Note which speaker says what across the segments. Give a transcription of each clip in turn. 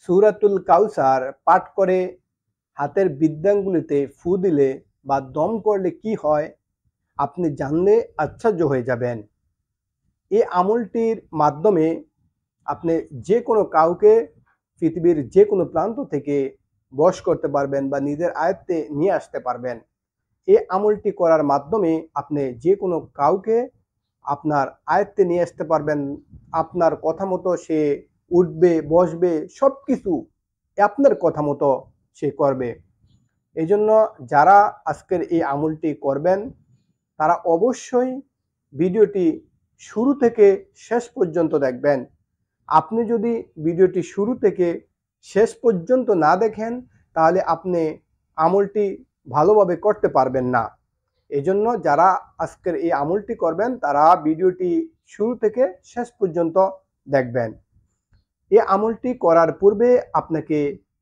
Speaker 1: সূরাতুল কাউসার পাঠ করে হাতের বৃদ্ধাঙ্গুলিতে ফু দিলে বা দম করলে কি হয় আপনি জানলে আশ্চর্য হয়ে যাবেন। এই আমলটির মাধ্যমে আপনি যে কোনো কাউকে পৃথিবীর যে কোনো প্রান্ত থেকে বশ করতে পারবেন বা নিজের আয়ত্তে নিয়ে আসতে পারবেন। এই আমলটি করার মাধ্যমে আপনি যে কোনো কাউকে আপনার আয়ত্তে নিয়ে আসতে পারবেন। আপনার কথা মতো সে উঠবে, বসবে, সব কিছু আপনার কথা মতো সে করবে। এই জন্য যারা আজকের এই আমলটি করবেন তারা অবশ্যই ভিডিওটি শুরু থেকে শেষ পর্যন্ত দেখবেন। আপনি যদি ভিডিওটি শুরু থেকে শেষ পর্যন্ত না দেখেন তাহলে আপনি আমলটি ভালোভাবে করতে পারবেন না। এজন্য যারা আজকের এই আমলটি করবেন তারা ভিডিওটি শুরু থেকে শেষ পর্যন্ত দেখবেন। এই আমলটি করার পূর্বে আপনাকে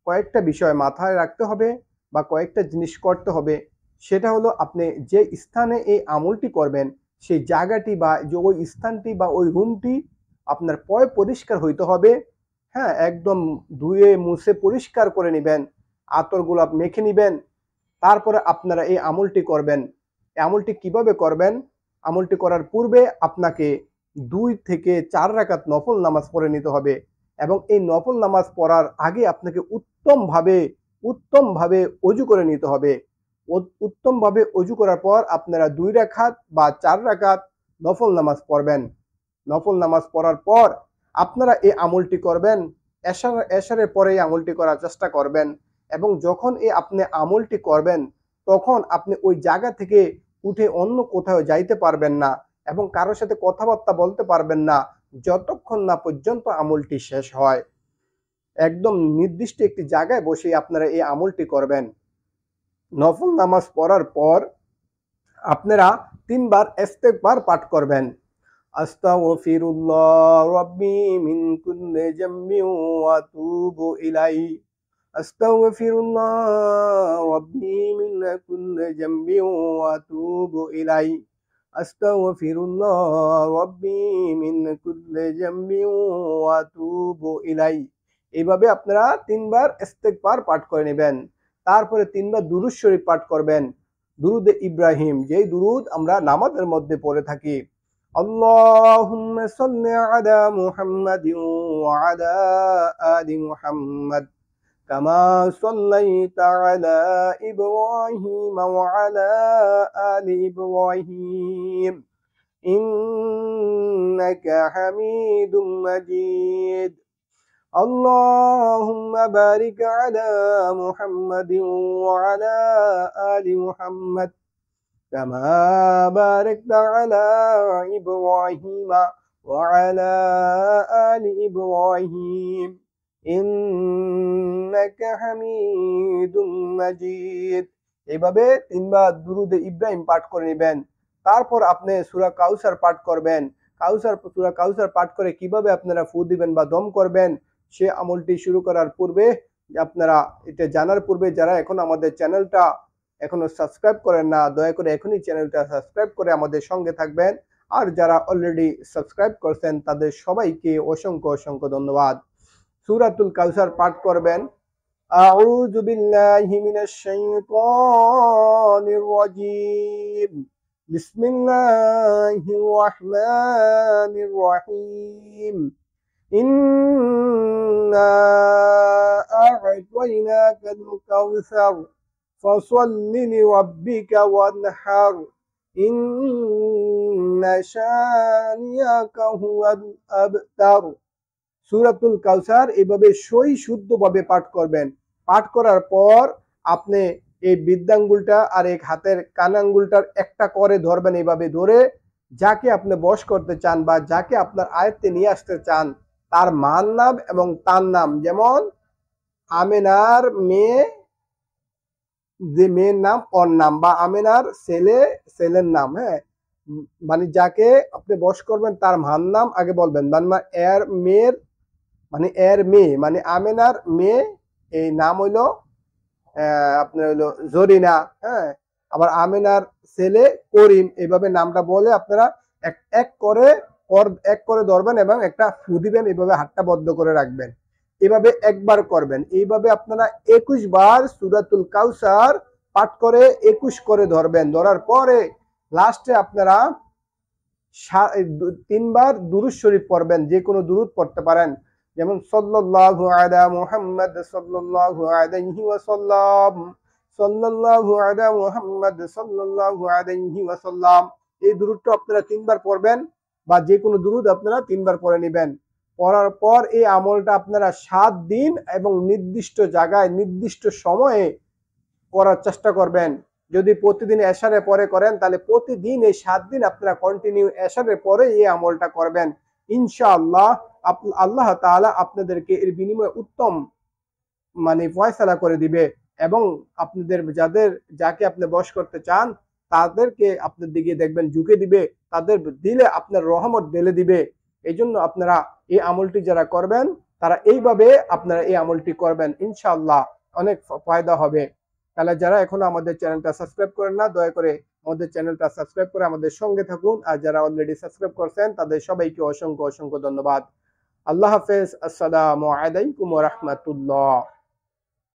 Speaker 1: কয়েকটা বিষয় মাথায় রাখতে হবে বা কয়েকটা জিনিস করতে হবে। সেটা হলো আপনি যে স্থানে এই আমলটি করবেন সেই জায়গাটি বা যে ওই স্থানটি বা ওই রুমটি আপনার পরিষ্কার হইতে হবে। হ্যাঁ, একদম ধুয়ে মুছে পরিষ্কার করে নেবেন, আতর গোলাপ মেখে নেবেন। তারপরে আপনারা এই আমলটি করবেন। এই আমলটি কিভাবে করবেন? আমলটি করার পূর্বে আপনাকে 2 থেকে 4 রাকাত নফল নামাজ পড়ে নিতে হবে এবং এই নফল নামাজ পড়ার আগে আপনাকে উত্তমভাবে অজু করে নিতে হবে। উত্তমভাবে অজু করার পর আপনারা 2 রাকাত বা 4 রাকাত নফল নামাজ পড়বেন। নফল নামাজ পড়ার পর আপনারা এই আমলটি করবেন। এশারের পরে এই আমলটি করার চেষ্টা করবেন এবং যখন আপনি আমলটি করবেন তখন আপনি ওই জায়গা থেকে উঠে অন্য কোথাও যাইতে পারবেন না এবং কারোর সাথে কথাবার্তা বলতে পারবেন না যতক্ষণ না পর্যন্ত আমলটি শেষ হয়। একদম নির্দিষ্ট একটি জায়গায় বসে আপনারা এই আমলটি করবেন। নফল নামাজ পড়ার পর আপনারা 3 বার ইস্তেগফার পাঠ করবেন। আস্তাগফিরুল্লাহ রাব্বি মিন কুল্লি যামবিন ওয়া আতুবু ইলাইহি। আস্তাগফিরুল্লাহ রাব্বি মিন কুল্লি যামবিন ওয়া আতুবু ইলাইহি। আস্তাগফিরুল্লাহ রাব্বি মিন কুল্লি যামবিন ওয়া আতুবু ইলাইহি। এইভাবে আপনারা 3 বার ইস্তেগফার পাঠ করে নেবেন। তারপরে 3 বার দুরূদ শরীফ পাঠ করবেন। দুরুদে ইব্রাহিম, যেই দুরুদ আমরা নামাজের মধ্যে পড়ে থাকি। আল্লাহুম্মা সাল্লি আলা মুহাম্মাদিন ওয়া আলা আলি মুহাম্মাদ কামা সাল্লাইতা আলা ইব্রাহিম ওয়া আলা আলি ইব্রাহিম ইন্নাকা হামিদুম মাজিদ। اللهم بارك على محمد وعلى آل محمد كما باركت على إبراهيم وعلى آل إبراهيم إنك حميد مجيد। এইভাবে 3 বার দুরুদে ইব্রাহিম পাঠ করে নেবেন। তারপর আপনি সূরা কাউসার পাঠ করবেন। সূরা কাউসার পাঠ করে কিভাবে আপনারা ফু দিবেন বা দম করবেন সে আমলটি শুরু করার পূর্বে আপনারা এটা জানার পূর্বে যারা এখন আমাদের চ্যানেলটা এখনো সাবস্ক্রাইব করেন না দয়া করে এখনই চ্যানেলটা সাবস্ক্রাইব করে আমাদের সঙ্গে থাকবেন। আর যারা অলরেডি সাবস্ক্রাইব করছেন তাদের সবাইকে অসংখ্য ধন্যবাদ। সূরাতুল কাউসার পাঠ করবেন। আউযু বিল্লাহি মিনাশ শাইতানির রাজীম। বিসমিল্লাহির রহমানির রহিম। إنا أعطيناك الكوثر فصل لربك وانحر إن شانئك هو الأبتر। সূরাতুল কাউসার এভাবে সই শুদ্ধভাবে পাঠ করবেন। পাঠ করার পর আপনি এই বৃদ্ধাঙ্গুলটা আর এক হাতের কান আঙ্গুলটার একটা করে ধরবেন। এইভাবে ধরে যাকে আপনি বশ করতে চান বা যাকে আপনার আয়ত্তে নিয়ে আসতে চান তার মার নাম এবং তার নাম, যেমন আমেনার মেয়ে যে মেয়ের নাম ওর নাম বা আমেনার ছেলের নাম। হ্যাঁ, মানে যাকে আপনি বশ করবেন তার মার নাম আগে বলবেন। মানে এর মেয়ে মানে আমেনার মেয়ে, এই নাম হইলো আপনার হইলো জরিনা। হ্যাঁ, আবার আমেনার ছেলে করিম। এইভাবে নামটা বলে আপনারা এক করে ধরবেন এবং একটা ফু দিবেন। এইভাবে হাতটা বদ্ধ করে রাখবেন। এভাবে একবার করবেন। এইভাবে আপনারা 21 বার সূরাতুল কাউসার পাঠ করে 21 করে ধরবেন। ধরার পরে লাস্টে আপনারা 3 বার দুরূদ শরীফ পড়বেন। যে কোনো দুরূদ পড়তে পারেন, যেমন সাল্লাল্লাহু আলা মুহাম্মদ সাল্লাল্লাহু আলাইহি ওয়াসাল্লাম, সাল্লাল্লাহু আলা মুহাম্মদ সাল্লাল্লাহু আলাইহি ওয়াসাল্লাম। এই দুরূদটা আপনারা 3 বার পড়বেন, বা যে কোনো দুরূদ আপনারা 3 বার পড়ে নেবেন। পড়ার পর এই আমলটা আপনারা 7 দিন এবং নির্দিষ্ট জায়গায় নির্দিষ্ট সময়ে করার চেষ্টা করবেন। যদি প্রতিদিন এশারে পরে করেন, তাহলে প্রতিদিন এই 7 দিন আপনারা কন্টিনিউ এশারে পরে এই আমলটা করবেন। ইনশাআল্লাহ আল্লাহ তাআলা আপনাদেরকে এর বিনিময়ে উত্তম ফয়সালা করে দিবে, এবং আপনাদের যাকে আপনি বশ করতে চান তাদেরকে আপনার দিকে দেখবেন ঝুঁকে দিবে, তাদের দিলে আপনার রহমত ঢেলে দিবে। এই জন্য আপনারা এই আমলটি যারা করবেন তারা এইভাবে আপনারা এই আমলটি করবেন, ইনশাআল্লাহ অনেক ফায়দা হবে। তাহলে যারা এখনো আমাদের চ্যানেলটা সাবস্ক্রাইব করেন না, দয়া করে আমাদের চ্যানেলটা সাবস্ক্রাইব করে আমাদের সঙ্গে থাকুন। আর যারা অলরেডি সাবস্ক্রাইব করছেন তাদের সবাইকে অসংখ্য অসংখ্য ধন্যবাদ। আল্লাহ হাফেজ। আসসালামু আলাইকুম ওয়া রাহমাতুল্লাহ।